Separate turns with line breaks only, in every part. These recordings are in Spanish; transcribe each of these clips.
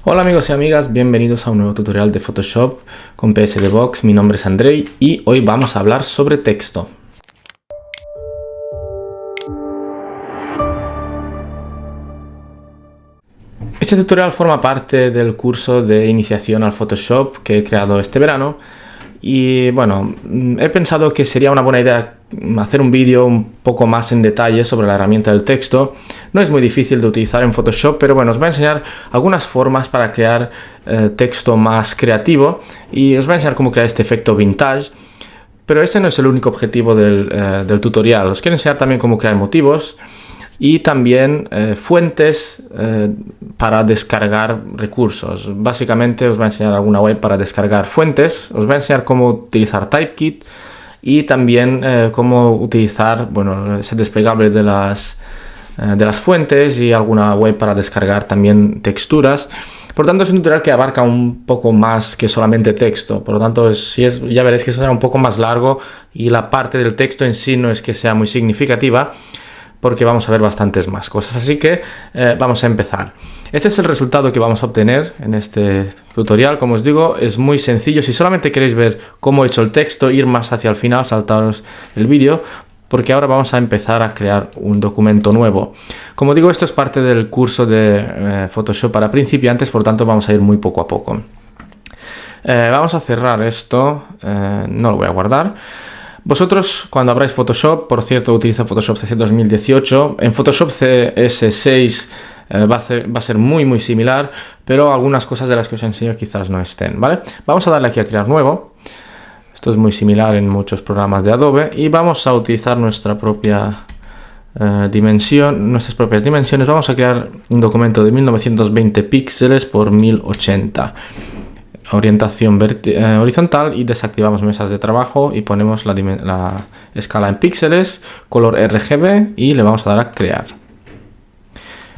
Hola amigos y amigas, bienvenidos a un nuevo tutorial de Photoshop con PSD Box. Mi nombre es Andrei y hoy vamos a hablar sobre texto. Este tutorial forma parte del curso de iniciación al Photoshop que he creado este verano y bueno, he pensado que sería una buena idea hacer un vídeo un poco más en detalle sobre la herramienta del texto. No es muy difícil de utilizar en Photoshop, pero bueno, os voy a enseñar algunas formas para crear texto más creativo y os voy a enseñar cómo crear este efecto vintage. Pero ese no es el único objetivo del tutorial. Os quiero enseñar también cómo crear motivos y también fuentes para descargar recursos. Básicamente os voy a enseñar alguna web para descargar fuentes, os voy a enseñar cómo utilizar Typekit y también cómo utilizar ese desplegable de las fuentes y alguna web para descargar también texturas. Por lo tanto, es un tutorial que abarca un poco más que solamente texto. Por lo tanto, ya veréis que eso será un poco más largo y la parte del texto en sí no es que sea muy significativa, porque vamos a ver bastantes más cosas. Así que vamos a empezar. Este es el resultado que vamos a obtener en este tutorial. Como os digo, es muy sencillo. Si solamente queréis ver cómo he hecho el texto, ir más hacia el final, saltaros el vídeo, porque ahora vamos a empezar a crear un documento nuevo. Como digo, esto es parte del curso de Photoshop para principiantes, por lo tanto vamos a ir muy poco a poco. Vamos a cerrar esto, no lo voy a guardar. Vosotros, cuando abráis Photoshop, por cierto, utilizo Photoshop CC 2018, en Photoshop CS6 va a ser muy similar, pero algunas cosas de las que os enseño quizás no estén, ¿vale? Vamos a darle aquí a crear nuevo. Esto es muy similar en muchos programas de Adobe y vamos a utilizar nuestra propia nuestras propias dimensiones. Vamos a crear un documento de 1920 píxeles por 1080. Orientación horizontal y desactivamos mesas de trabajo y ponemos la escala en píxeles, color RGB y le vamos a dar a crear.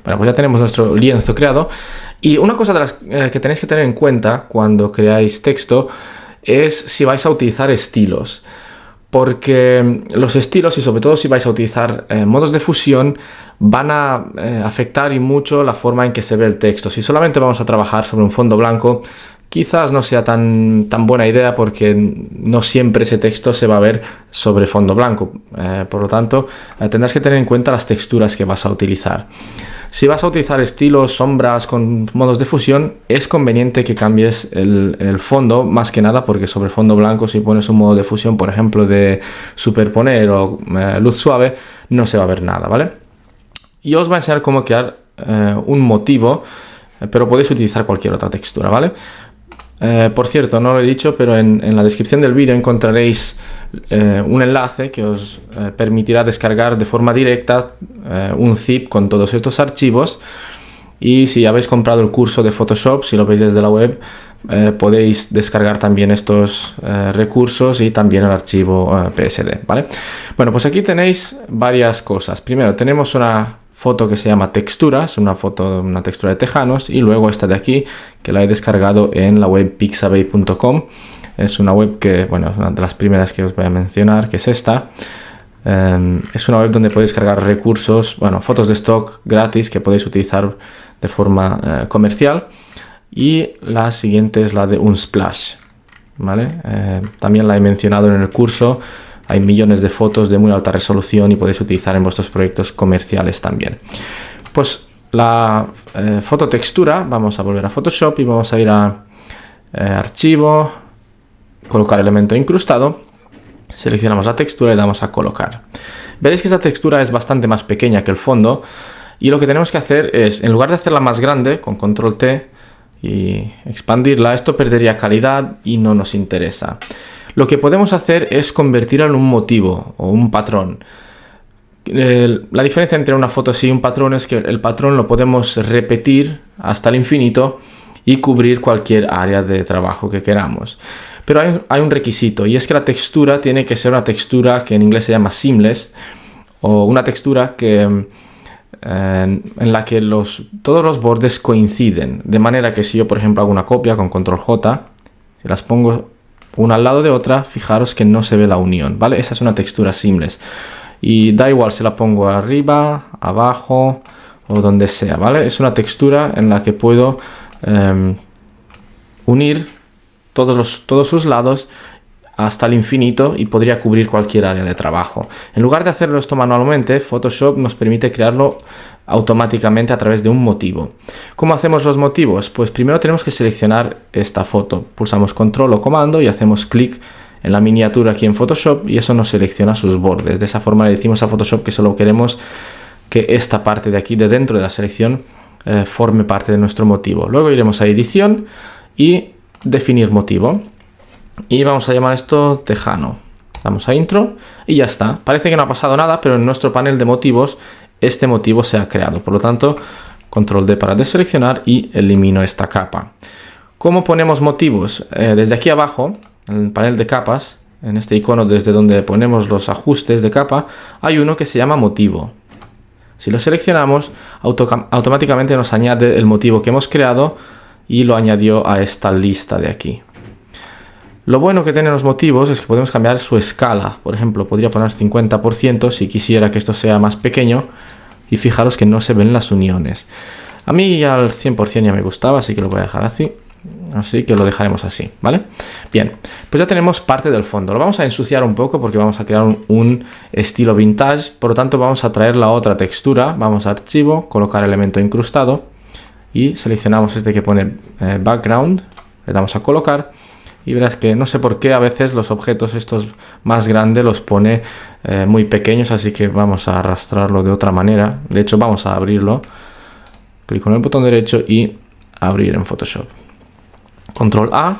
Bueno, pues ya tenemos nuestro lienzo creado y una cosa de las que tenéis que tener en cuenta cuando creáis texto es si vais a utilizar estilos, porque los estilos y sobre todo si vais a utilizar modos de fusión van a afectar y mucho la forma en que se ve el texto. Si solamente vamos a trabajar sobre un fondo blanco, quizás no sea tan buena idea porque no siempre ese texto se va a ver sobre fondo blanco. Por lo tanto, tendrás que tener en cuenta las texturas que vas a utilizar. Si vas a utilizar estilos, sombras con modos de fusión, es conveniente que cambies el fondo, más que nada porque sobre fondo blanco, si pones un modo de fusión, por ejemplo, de superponer o luz suave, no se va a ver nada, ¿vale? Y os voy a enseñar cómo crear un motivo, pero podéis utilizar cualquier otra textura, ¿vale? Por cierto, no lo he dicho, pero en la descripción del vídeo encontraréis un enlace que os permitirá descargar de forma directa un zip con todos estos archivos. Y si habéis comprado el curso de Photoshop, si lo veis desde la web, podéis descargar también estos recursos y también el archivo PSD, ¿vale? Bueno, pues aquí tenéis varias cosas. Primero, tenemos una foto que se llama texturas, una textura de tejanos, y luego esta de aquí que la he descargado en la web pixabay.com. Es una web que, bueno, es una de las primeras que os voy a mencionar, que es esta. Es una web donde podéis cargar recursos, fotos de stock gratis que podéis utilizar de forma comercial. Y la siguiente es la de Unsplash, ¿vale? También la he mencionado en el curso. Hay millones de fotos de muy alta resolución y podéis utilizar en vuestros proyectos comerciales también. Pues la fototextura, vamos a volver a Photoshop y vamos a ir a archivo, colocar elemento incrustado, seleccionamos la textura y damos a colocar. Veréis que esta textura es bastante más pequeña que el fondo y lo que tenemos que hacer es, en lugar de hacerla más grande con control T y expandirla, esto perdería calidad y no nos interesa. Lo que podemos hacer es convertirla en un motivo o un patrón. La diferencia entre una foto y un patrón es que el patrón lo podemos repetir hasta el infinito y cubrir cualquier área de trabajo que queramos. Pero hay un requisito y es que la textura tiene que ser una textura que en inglés se llama seamless, o una textura en la que todos los bordes coinciden. De manera que si yo, por ejemplo, hago una copia con control J, si las pongo una al lado de otra, fijaros que no se ve la unión, ¿vale? Esa es una textura seamless. Y da igual si la pongo arriba, abajo o donde sea, ¿vale? Es una textura en la que puedo unir todos sus lados hasta el infinito y podría cubrir cualquier área de trabajo. En lugar de hacerlo esto manualmente, Photoshop nos permite crearlo automáticamente a través de un motivo. ¿Cómo hacemos los motivos? Pues primero tenemos que seleccionar esta foto. Pulsamos control o comando y hacemos clic en la miniatura aquí en Photoshop y eso nos selecciona sus bordes. De esa forma le decimos a Photoshop que solo queremos que esta parte de aquí de dentro de la selección forme parte de nuestro motivo. Luego iremos a edición y definir motivo. Y vamos a llamar esto tejano. Damos a intro y ya está. Parece que no ha pasado nada, pero en nuestro panel de motivos este motivo se ha creado. Por lo tanto, control D para deseleccionar y elimino esta capa. ¿Cómo ponemos motivos? Desde aquí abajo, en el panel de capas, en este icono desde donde ponemos los ajustes de capa, hay uno que se llama motivo. Si lo seleccionamos, automáticamente nos añade el motivo que hemos creado y lo añadió a esta lista de aquí. Lo bueno que tienen los motivos es que podemos cambiar su escala. Por ejemplo, podría poner 50% si quisiera que esto sea más pequeño. Y fijaros que no se ven las uniones. A mí al 100% ya me gustaba, así que lo voy a dejar así. Así que lo dejaremos así, ¿vale? Bien, pues ya tenemos parte del fondo. Lo vamos a ensuciar un poco porque vamos a crear un estilo vintage. Por lo tanto, vamos a traer la otra textura. Vamos a archivo, colocar elemento incrustado. Y seleccionamos este que pone background. Le damos a colocar. Y verás que no sé por qué a veces los objetos estos más grandes los pone muy pequeños, así que vamos a arrastrarlo de otra manera. De hecho, vamos a abrirlo. Clic con el botón derecho y abrir en Photoshop. Control A,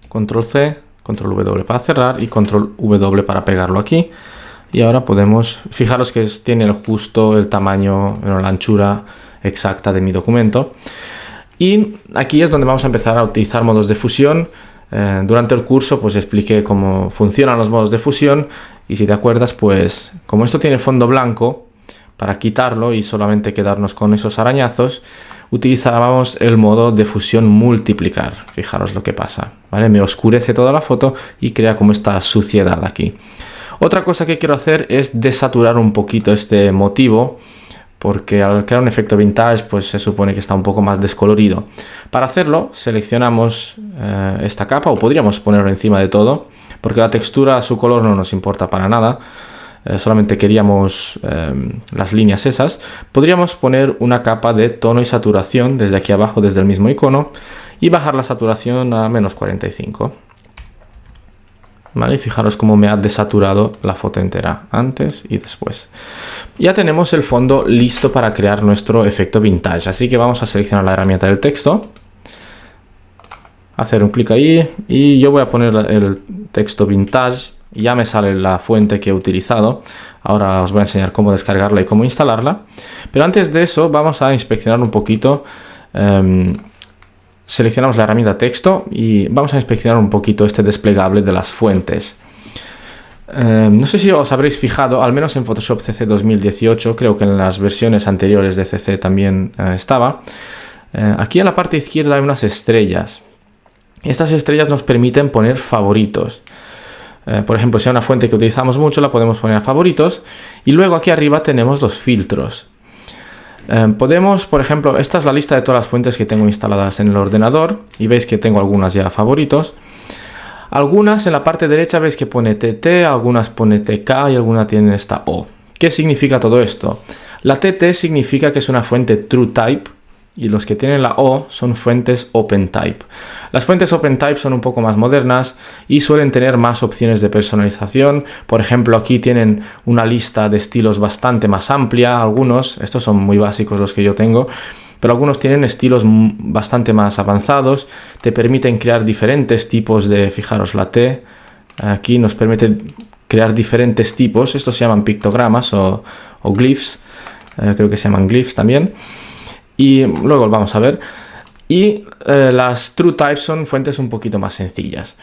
Control C, Control W para cerrar y Control W para pegarlo aquí. Y ahora podemos, fijaros que tiene justo el tamaño, la anchura exacta de mi documento. Y aquí es donde vamos a empezar a utilizar modos de fusión. Durante el curso pues expliqué cómo funcionan los modos de fusión y si te acuerdas, pues como esto tiene fondo blanco, para quitarlo y solamente quedarnos con esos arañazos, utilizábamos el modo de fusión multiplicar. Fijaros lo que pasa, ¿vale? Me oscurece toda la foto y crea como esta suciedad aquí. Otra cosa que quiero hacer es desaturar un poquito este motivo, porque al crear un efecto vintage pues se supone que está un poco más descolorido. Para hacerlo seleccionamos esta capa, o podríamos ponerlo encima de todo, porque la textura, su color no nos importa para nada, solamente queríamos las líneas esas. Podríamos poner una capa de tono y saturación desde aquí abajo, desde el mismo icono, y bajar la saturación a menos 45. ¿Vale? Y fijaros cómo me ha desaturado la foto entera, antes y después. Ya tenemos el fondo listo para crear nuestro efecto vintage, así que vamos a seleccionar la herramienta del texto, hacer un clic ahí y yo voy a poner el texto vintage. Ya me sale la fuente que he utilizado. Ahora os voy a enseñar cómo descargarla y cómo instalarla, pero antes de eso vamos a inspeccionar un poquito. Seleccionamos la herramienta texto y vamos a inspeccionar un poquito este desplegable de las fuentes. No sé si os habréis fijado, al menos en Photoshop CC 2018, creo que en las versiones anteriores de CC también estaba. Aquí en la parte izquierda hay unas estrellas. Estas estrellas nos permiten poner favoritos. Por ejemplo, si hay una fuente que utilizamos mucho, la podemos poner a favoritos. Y luego aquí arriba tenemos los filtros. Podemos, por ejemplo, esta es la lista de todas las fuentes que tengo instaladas en el ordenador y veis que tengo algunas ya favoritos. Algunas en la parte derecha veis que pone TT, algunas pone TK y algunas tienen esta O. ¿Qué significa todo esto? La TT significa que es una fuente TrueType y los que tienen la O son fuentes OpenType. Las fuentes OpenType son un poco más modernas y suelen tener más opciones de personalización. Por ejemplo, aquí tienen una lista de estilos bastante más amplia. Algunos, estos son muy básicos los que yo tengo, pero algunos tienen estilos bastante más avanzados. Te permiten crear diferentes tipos de, fijaros, la T aquí nos permite crear diferentes tipos. Estos se llaman pictogramas o glyphs. Creo que se llaman glyphs también. Y luego vamos a ver. Y las TrueType son fuentes un poquito más sencillas.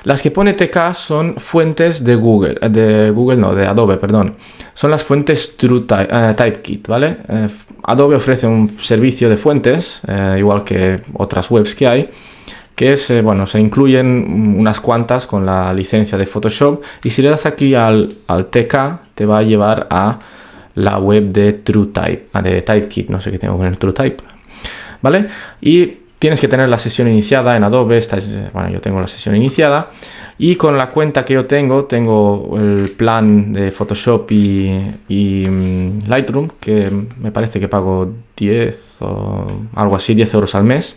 Las que pone TK son fuentes de de Adobe, perdón. Son las fuentes TypeKit, ¿vale? Adobe ofrece un servicio de fuentes, igual que otras webs que hay, que es, bueno, se incluyen unas cuantas con la licencia de Photoshop. Y si le das aquí al TK, te va a llevar a la web de TrueType, de TypeKit, no sé qué tengo que poner, TrueType, ¿vale? Y tienes que tener la sesión iniciada en Adobe. Bueno, yo tengo la sesión iniciada y con la cuenta que yo tengo el plan de Photoshop y Lightroom, que me parece que pago 10 o algo así, 10 euros al mes.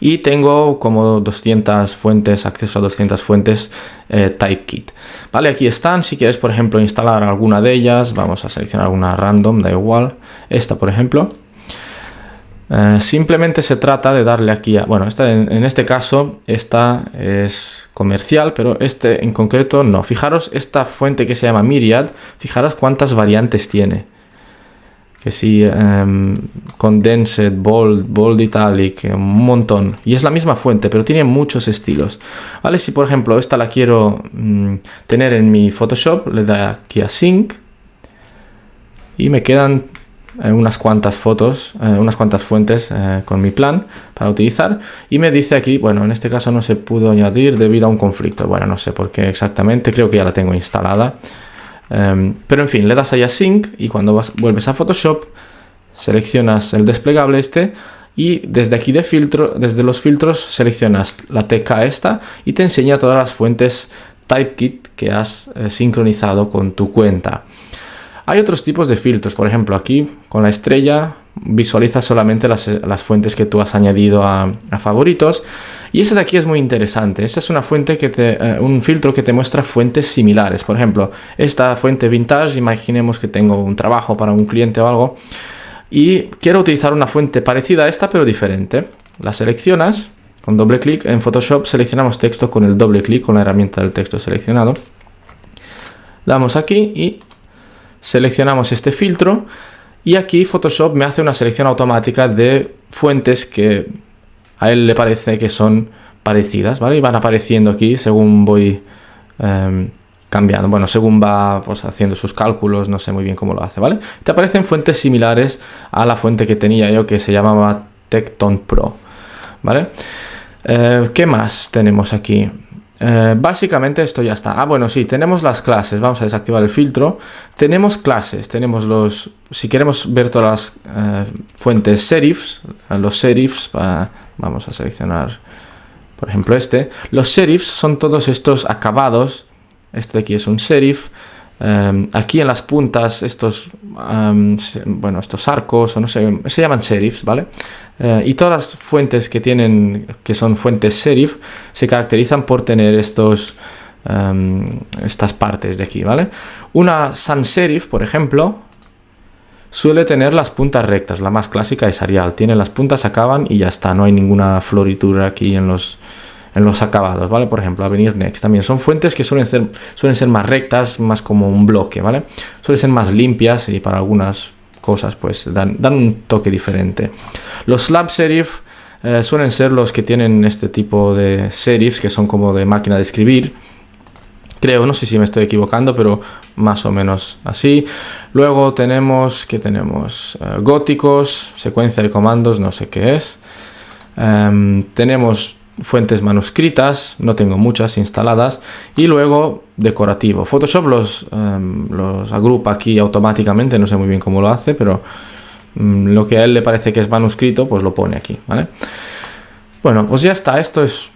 Y tengo como 200 fuentes, acceso a 200 fuentes Typekit. Vale, aquí están. Si quieres, por ejemplo, instalar alguna de ellas, vamos a seleccionar alguna random, da igual. Esta, por ejemplo. Simplemente se trata de darle aquí a... Bueno, en este caso, esta es comercial, pero este en concreto no. Fijaros, esta fuente que se llama Myriad, fijaros cuántas variantes tiene. Que sí, Condensed, Bold Italic, un montón. Y es la misma fuente, pero tiene muchos estilos. ¿Vale? Si por ejemplo esta la quiero tener en mi Photoshop, le doy aquí a Sync. Y me quedan unas cuantas fotos, unas cuantas fuentes con mi plan para utilizar. Y me dice aquí, bueno, en este caso no se pudo añadir debido a un conflicto. Bueno, no sé por qué exactamente, creo que ya la tengo instalada. Pero en fin, le das ahí a Sync y cuando vuelves a Photoshop seleccionas el desplegable y desde aquí desde los filtros seleccionas la TK esta y te enseña todas las fuentes Typekit que has sincronizado con tu cuenta. Hay otros tipos de filtros, por ejemplo aquí con la estrella visualiza solamente las fuentes que tú has añadido a favoritos. Y ese de aquí es muy interesante. Esta es una fuente un filtro que te muestra fuentes similares. Por ejemplo, esta fuente vintage, imaginemos que tengo un trabajo para un cliente o algo y quiero utilizar una fuente parecida a esta pero diferente. La seleccionas con doble clic. En Photoshop seleccionamos texto con el doble clic con la herramienta del texto seleccionado. Damos aquí y seleccionamos este filtro. Y aquí Photoshop me hace una selección automática de fuentes que a él le parece que son parecidas, ¿vale? Y van apareciendo aquí según voy cambiando. Bueno, según va pues, haciendo sus cálculos, no sé muy bien cómo lo hace, ¿vale? Te aparecen fuentes similares a la fuente que tenía yo que se llamaba Tecton Pro, ¿vale? ¿Qué más tenemos aquí? Básicamente esto ya está. Ah, bueno, sí, tenemos las clases. Vamos a desactivar el filtro. Tenemos clases, tenemos si queremos ver todas las fuentes serifs, los serifs, vamos a seleccionar, por ejemplo, Los serifs son todos estos acabados. Esto de aquí es un serif. Aquí en las puntas, estos arcos, o no sé, se llaman serifs, ¿vale? Y todas las fuentes que son fuentes serif, se caracterizan por tener estas partes de aquí, ¿vale? Una sans serif, por ejemplo, suele tener las puntas rectas. La más clásica es Arial. Tiene las puntas, acaban y ya está. No hay ninguna floritura aquí en los acabados, ¿vale? Por ejemplo, Avenir Next también son fuentes que suelen ser más rectas, más como un bloque, ¿vale? Suelen ser más limpias y para algunas cosas pues dan un toque diferente. Los slab serif suelen ser los que tienen este tipo de serifs que son como de máquina de escribir. Creo, no sé si me estoy equivocando, pero más o menos así. Luego tenemos góticos, secuencia de comandos, no sé qué es. Tenemos fuentes manuscritas, no tengo muchas instaladas, y luego decorativo. Photoshop los agrupa aquí automáticamente, no sé muy bien cómo lo hace, pero lo que a él le parece que es manuscrito, pues lo pone aquí, ¿vale? Bueno, pues ya está, esto es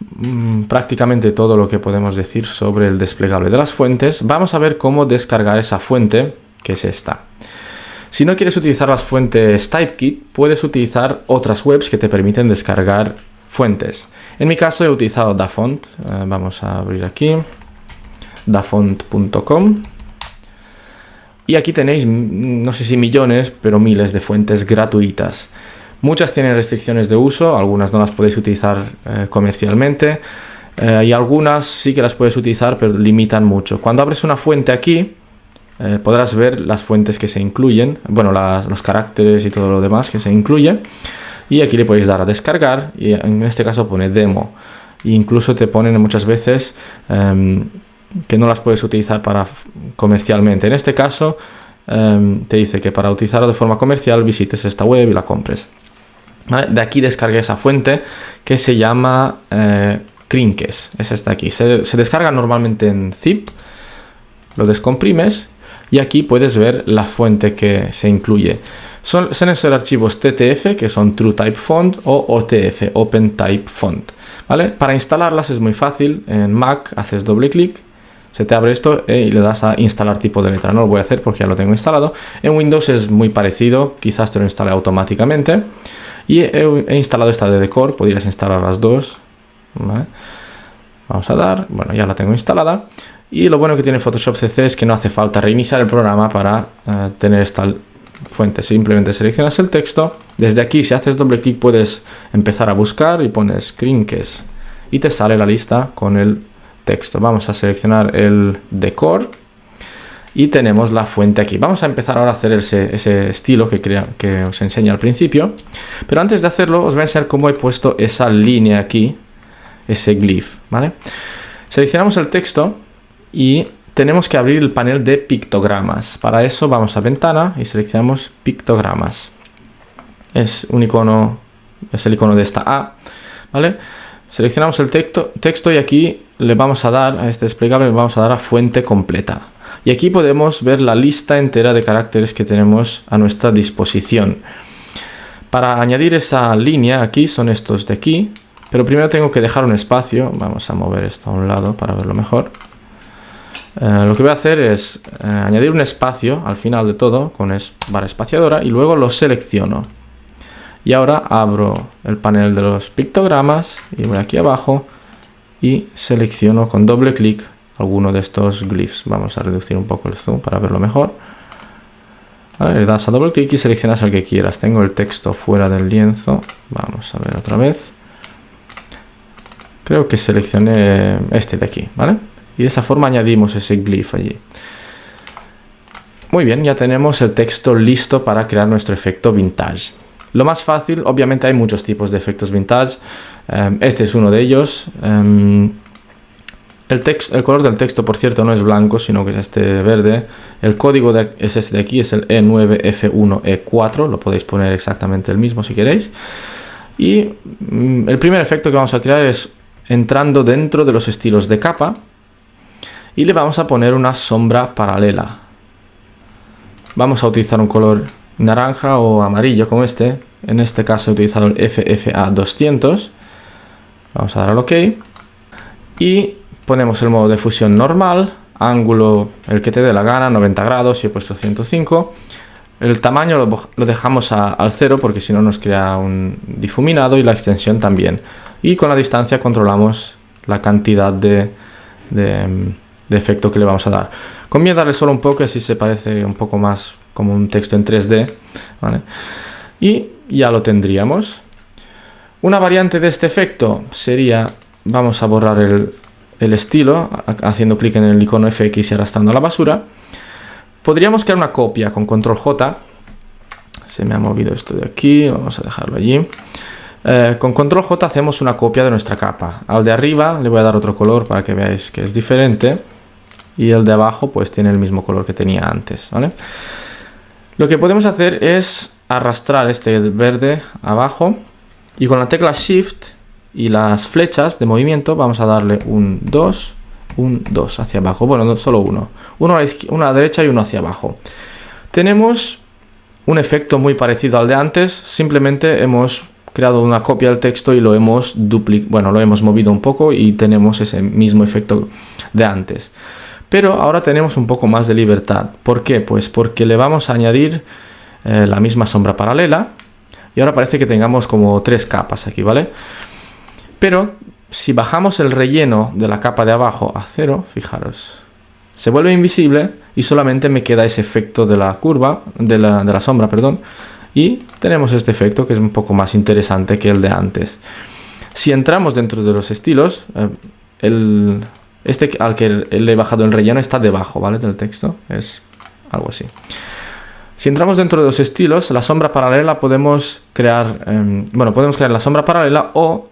prácticamente todo lo que podemos decir sobre el desplegable de las fuentes. Vamos a ver cómo descargar esa fuente, que es esta. Si no quieres utilizar las fuentes Typekit, puedes utilizar otras webs que te permiten descargar fuentes. En mi caso he utilizado Dafont. Vamos a abrir aquí dafont.com y aquí tenéis, no sé si millones, pero miles de fuentes gratuitas. Muchas tienen restricciones de uso, algunas no las podéis utilizar comercialmente y algunas sí que las puedes utilizar, pero limitan mucho. Cuando abres una fuente aquí podrás ver las fuentes que se incluyen, bueno, los caracteres y todo lo demás que se incluye. Y aquí le podéis dar a descargar y en este caso pone demo. E incluso te ponen muchas veces que no las puedes utilizar comercialmente. En este caso te dice que para utilizarlo de forma comercial visites esta web y la compres. ¿Vale? De aquí descargué esa fuente que se llama Krinkes. Es esta aquí. Se descarga normalmente en zip. Lo descomprimes y aquí puedes ver la fuente que se incluye.
Suelen ser archivos TTF, que son True Type Font, o OTF, Open Type Font, ¿vale? Para instalarlas es muy fácil. En Mac haces doble clic, se te abre esto y le das a instalar tipo de letra. No lo voy a hacer porque ya lo tengo instalado. En Windows es muy parecido, quizás te lo instale automáticamente. Y he instalado esta de Decor, podrías instalar las dos, ¿vale? Vamos a dar, bueno, ya la tengo instalada. Y lo bueno que tiene Photoshop CC es que no hace falta reiniciar el programa para tener esta fuente. Simplemente seleccionas el texto. Desde aquí, si haces doble clic, puedes empezar a buscar y pones Krinkes y te sale la lista con el texto. Vamos a seleccionar el Decor y tenemos la fuente aquí. Vamos a empezar ahora a hacer ese estilo que os enseñé al principio. Pero antes de hacerlo, os voy a enseñar cómo he puesto esa línea aquí, ese glyph, ¿vale? Seleccionamos el texto y tenemos que abrir el panel de pictogramas. Para eso vamos a ventana y seleccionamos pictogramas. Es un icono, es el icono de esta A, ¿vale? Seleccionamos el texto y aquí le vamos a dar a este desplegable, le vamos a dar a fuente completa. Y aquí podemos ver la lista entera de caracteres que tenemos a nuestra disposición. Para añadir esa línea aquí, son estos de aquí, pero primero tengo que dejar un espacio. Vamos a mover esto a un lado para verlo mejor. Lo que voy a hacer es añadir un espacio al final de todo con barra espaciadora y luego lo selecciono. Y ahora abro el panel de los pictogramas y voy aquí abajo y selecciono con doble clic alguno de estos glyphs. Vamos a reducir un poco el zoom para verlo mejor. Vale, le das a doble clic y seleccionas el que quieras. Tengo el texto fuera del lienzo. Vamos a ver otra vez. Creo que seleccioné este de aquí, ¿vale? Y de esa forma añadimos ese glyph allí. Muy bien, ya tenemos el texto listo para crear nuestro efecto vintage. Lo más fácil, obviamente hay muchos tipos de efectos vintage. Este es uno de ellos. El color del texto, por cierto, no es blanco, sino que es este verde. El código es este de aquí, es el E9F1E4. Lo podéis poner exactamente el mismo si queréis. Y el primer efecto que vamos a crear es entrando dentro de los estilos de capa. Y le vamos a poner una sombra paralela. Vamos a utilizar un color naranja o amarillo como este. En este caso he utilizado el FFA200. Vamos a dar al OK. Y ponemos el modo de fusión normal. Ángulo, el que te dé la gana, 90 grados. Y he puesto 105. El tamaño lo dejamos al 0 porque si no nos crea un difuminado. Y la extensión también. Y con la distancia controlamos la cantidad de efecto que le vamos a dar. Conviene darle solo un poco, así se parece un poco más como un texto en 3D, ¿vale? Y ya lo tendríamos. Una variante de este efecto sería, vamos a borrar el estilo haciendo clic en el icono FX y arrastrando a la basura. Podríamos crear una copia con control J. Se me ha movido esto de aquí, vamos a dejarlo allí. Con control J hacemos una copia de nuestra capa. Al de arriba le voy a dar otro color para que veáis que es diferente. Y el de abajo pues tiene el mismo color que tenía antes, ¿vale? Lo que podemos hacer es arrastrar este verde abajo. Y con la tecla Shift y las flechas de movimiento vamos a darle un 2, un 2 hacia abajo. Bueno, no, solo uno. Uno a la derecha y uno hacia abajo. Tenemos un efecto muy parecido al de antes. Simplemente hemos creado una copia del texto y lo hemos lo hemos movido un poco y tenemos ese mismo efecto de antes. Pero ahora tenemos un poco más de libertad. ¿Por qué? Pues porque le vamos a añadir la misma sombra paralela. Y ahora parece que tengamos como 3 capas aquí, ¿vale? Pero si bajamos el relleno de la capa de abajo a 0, fijaros, se vuelve invisible y solamente me queda ese efecto de la curva, de la sombra, perdón. Y tenemos este efecto que es un poco más interesante que el de antes. Si entramos dentro de los estilos, este al que le he bajado el relleno está debajo, ¿vale? Del texto, es algo así. Si entramos dentro de los estilos, la sombra paralela podemos crear, podemos crear la sombra paralela o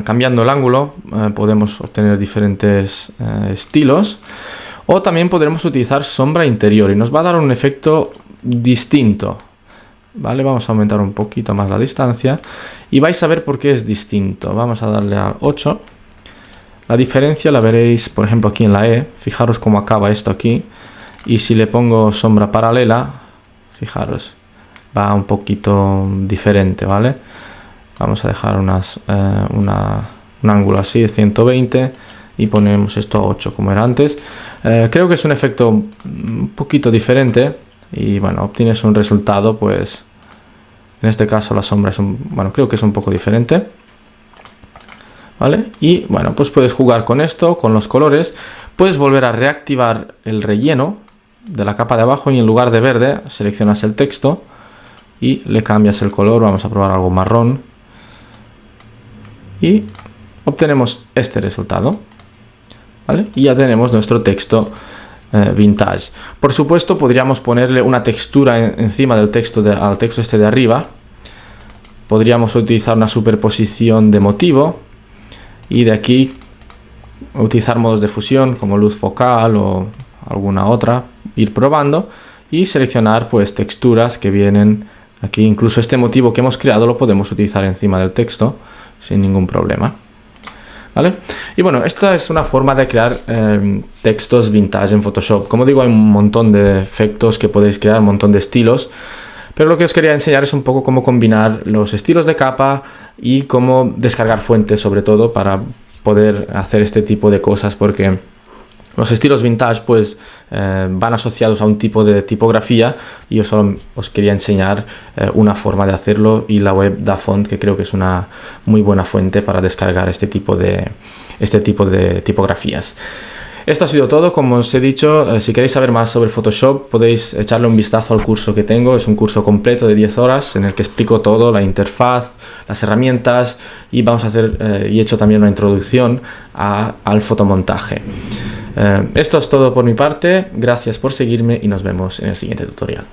cambiando el ángulo podemos obtener diferentes estilos, o también podremos utilizar sombra interior y nos va a dar un efecto distinto, ¿vale? Vamos a aumentar un poquito más la distancia y vais a ver por qué es distinto. Vamos a darle al 8. La diferencia la veréis, por ejemplo, aquí en la E. Fijaros cómo acaba esto aquí. Y si le pongo sombra paralela,
fijaros, va un poquito diferente, ¿vale? Vamos a dejar un ángulo así de 120 y ponemos esto a 8 como era antes. Creo que es un efecto un poquito diferente y bueno, obtienes un resultado, pues en este caso la sombra es creo que es un poco diferente, ¿vale? Y bueno, pues puedes jugar con esto, con los colores, puedes volver a reactivar el relleno de la capa de abajo y en lugar de verde seleccionas el texto y le cambias el color. Vamos a probar algo marrón y obtenemos este resultado, ¿vale? Y ya tenemos nuestro texto vintage. Por supuesto podríamos ponerle una textura encima del texto al texto este de arriba. Podríamos utilizar una superposición de motivo y de aquí utilizar modos de fusión como luz focal o alguna otra, ir probando y seleccionar pues texturas que vienen aquí. Incluso este motivo que hemos creado lo podemos utilizar encima del texto sin ningún problema, ¿vale? Y bueno, esta es una forma de crear textos vintage en Photoshop. Como digo, hay un montón de efectos que podéis crear, un montón de estilos, pero lo que os quería enseñar es un poco cómo combinar los estilos de capa y cómo descargar fuentes, sobre todo para poder hacer este tipo de cosas, porque los estilos vintage pues van asociados a un tipo de tipografía y yo solo os quería enseñar una forma de hacerlo, y la web Dafont, que creo que es una muy buena fuente para descargar este tipo de tipografías. Esto ha sido todo. Como os he dicho, si queréis saber más sobre Photoshop podéis echarle un vistazo al curso que tengo. Es un curso completo de 10 horas en el que explico todo, la interfaz, las herramientas, y vamos a hacer y he hecho también una introducción al fotomontaje. Esto es todo por mi parte. Gracias por seguirme y nos vemos en el siguiente tutorial.